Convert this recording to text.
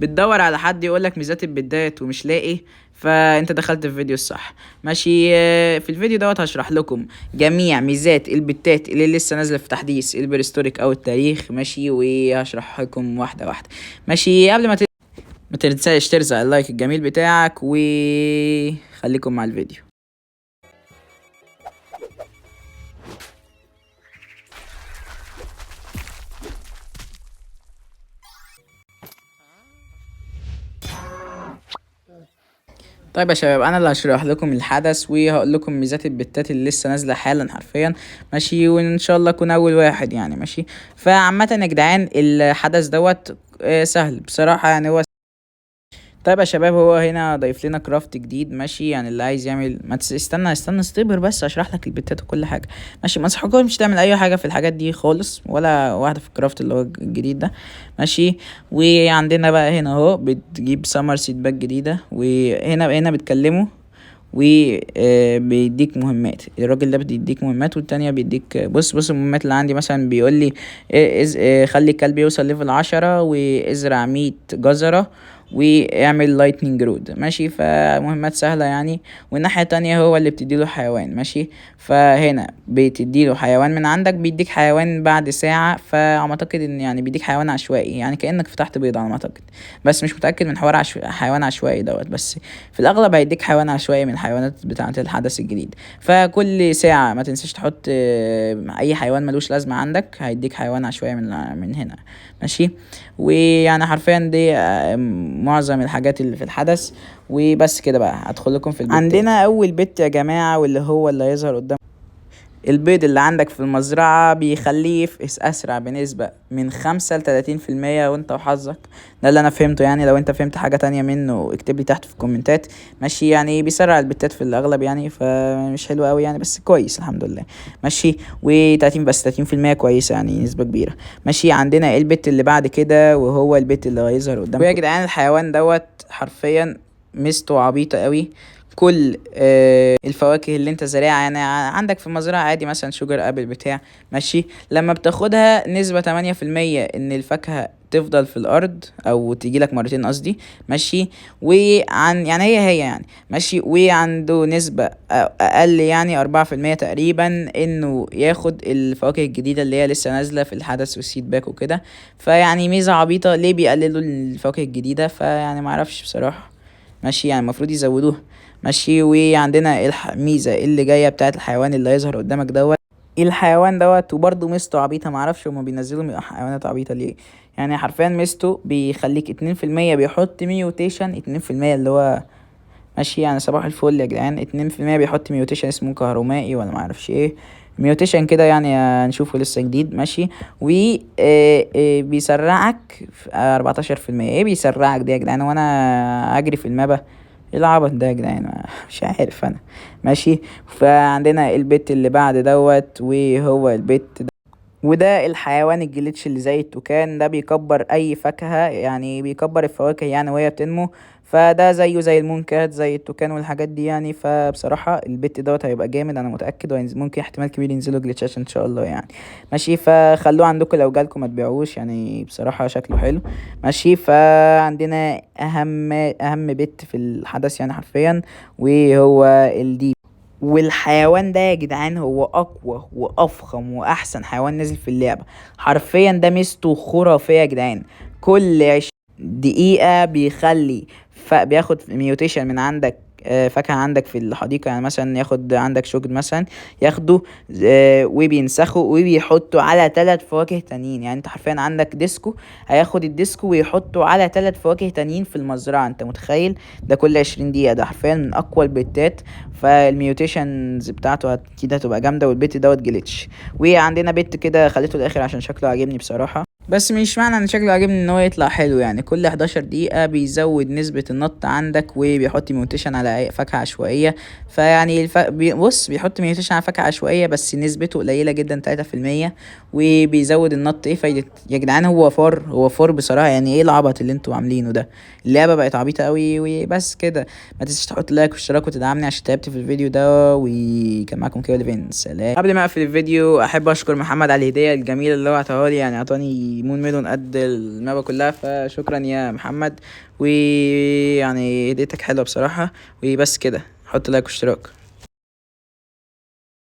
بتدور على حد يقولك ميزات البدايات ومش لاقي، فانت دخلت في فيديو الصح. ماشي. في الفيديو هشرح لكم جميع ميزات البتات اللي لسه نازله في تحديث البريستوريك او التاريخ. ماشي، وهشرح لكم واحده واحده. ماشي. قبل ما تنساش ترزع اللايك الجميل بتاعك، وخليكم مع الفيديو. طيب يا شباب، انا اللي هشرح لكم الحدث وهقول لكم ميزات البتات اللي لسه نازله حالا حرفيا. ماشي، وان شاء الله اكون اول واحد يعني. ماشي. فعامه يا جدعان الحدث سهل بصراحه يعني. هو طيب يا شباب، هو هنا ضايف لنا كرافت جديد. ماشي، يعني اللي عايز يعمل ما استنى استبر بس اشرح لك البتات وكل حاجه. ماشي، ما انصحكمش تعمل اي حاجه في الحاجات دي خالص، ولا واحده في الكرافت اللي هو الجديد ده. ماشي. وعندنا بقى هنا اهو بتجيب سمر سيد باك جديده، وهنا بتكلمه وبيديك مهمات. الراجل ده بيديك مهمات، والتانية بيديك بص المهمات اللي عندي. مثلا بيقول لي خلي الكلب يوصل ليفل 10، وازرع 100 جزرة، واعمل لايتنينج رود. ماشي، فمهمات سهلة يعني. والناحية التانية هو اللي بتديله حيوان. ماشي، فهنا بتديله حيوان من عندك، بيديك حيوان بعد ساعة. فاعتقد ان يعني بيديك حيوان عشوائي، يعني كأنك فتحت بيضة على ما اعتقد. بس مش متأكد من حوار حيوان عشوائي بس في الاغلب هيديك حيوان عشوائي من الحيوانات بتاعة الحدث الجديد. فكل ساعة ما تنساش تحط اي حيوان ملوش لازمة عندك، هيديك حيوان عشوائي من هنا. ماشي. ويعني حرفيا دي معظم الحاجات اللي في الحدث. وبس كده بقى هدخل لكم في البيت. عندنا اول بيت يا جماعة، واللي هو اللي هيظهر قدام البيض اللي عندك في المزرعة، بيخليه يفقس أسرع بنسبة من 5 ل30%، وانت وحظك. ده اللي أنا فهمته يعني. لو انت فهمت حاجة تانية منه اكتبلي تحت في الكومنتات. ماشي، يعني بيسرع البتات في الأغلب يعني، فمش حلو أوي يعني، بس كويس الحمد لله. ماشي. بس 30% كويسة يعني، نسبة كبيرة. ماشي. عندنا البت اللي بعد كده، وهو البت اللي هيظهر قدامكم. ويا جدعان الحيوان حرفيا ميزته عبيطة أوي. كل الفواكه اللي انت زارعها يعني عندك في المزرعة عادي، مثلا شجر ابل بتاع. ماشي. لما بتاخدها نسبة 8% ان الفاكهة تفضل في الارض او تجيلك مرتين قصدي. ماشي. يعني هي يعني. ماشي. وعنده نسبة اقل يعني 4% تقريبا انه ياخد الفواكه الجديدة اللي هي لسه نازلة في الحدث والسيد باك وكده. فيعني ميزة عبيطة. ليه بيقللوا الفواكه الجديدة؟ فيعني معرفش بصراحة. ماشي، يعني المفروض يزودوها. ماشي. وعندنا الميزة اللي جاية بتاعت الحيوان اللي هيظهر قدامك الحيوان وبرضه ميزته عبيطة. معرفش هما بينزلوا حيوانات عبيطة ليه. يعني حرفيا ميزته بيخليك 2% بيحط ميوتيشن. 2% اللي هو ماشي يعني صباح الفل يا جدعان. 2% بيحط ميوتيشن اسمه كهرومائي ولا معرفش ايه ميوتيشن كده يعني. هنشوفه لسه جديد. ماشي. و بيسرعك في 14%. ايه بيسرعك دي يا جدعان وانا اجري في المابا؟ ايه العبط ده يا جدعان؟ مش عارف انا. ماشي. فعندنا البت اللي بعد وهو البت ده. وده الحيوان الجليتش اللي زي التوكان ده، بيكبر اي فاكهة يعني، بيكبر الفواكه يعني وهي بتنمو. فده زيه زي المونكات زي التوكان والحاجات دي يعني. فبصراحة البت هيبقى جامد انا متأكد، ممكن احتمال كبير ينزلوا جليتشات ان شاء الله يعني. ماشي. فخلوه عندكم لو جالكم ما تبيعوش يعني، بصراحة شكله حلو. ماشي. فعندنا اهم بت في الحدث يعني حرفيا، وهو الديب. والحيوان ده يا جدعان هو اقوى وافخم واحسن حيوان نزل في اللعبة حرفيا. ده ميزته خرافية يا جدعان. كل 20 دقيقة بياخد ميوتيشن من عندك. فاكهة عندك في الحديقة يعني، مثلا ياخد عندك شوجد مثلا ياخده وبينسخه وبيحطه على 3 فواكه تانيين. يعني انت حرفيا عندك ديسكو، هياخد الديسكو ويحطه على 3 فواكه تانيين في المزرعة. انت متخيل؟ ده كل 20 دقيقة. ده حرفيا من اقوى البيتات. فالميوتيشنز بتاعته اكيد هتبقى جامدة. والبيت جليتش. وعندنا بيت كده خليته الاخر عشان شكله عاجبني بصراحة، بس مش معنى ان شكله عاجبني ان هو يطلع حلو يعني. كل 11 دقيقة بيزود نسبة النط عندك، وبيحط ميوتيشن على فاكهة عشوائية. فيعني بص بيحط ميوتيشن على فاكهة عشوائية بس نسبته قليلة جدا 3%. وبيزود النط. ايه فايدة يا جدعان؟ هو فار بصراحة يعني. ايه العبط اللي انتوا عاملينه ده؟ اللعبة بقت عبيطة قوي. وبس كده. ما تنساش تحط لايك واشتراك وتدعمني عشان تعبت في الفيديو ده. وكان معاكم كده ليفين. سلام. قبل ما اقفل الفيديو احب اشكر محمد على الهدية الجميلة اللي هو عطاها لي يعني. عطاني يعني مون ميدون قد المابا كلها. فشكرا يا محمد، ويعني هديتك حلوة بصراحة. وبس كده، حط لايك واشتراك.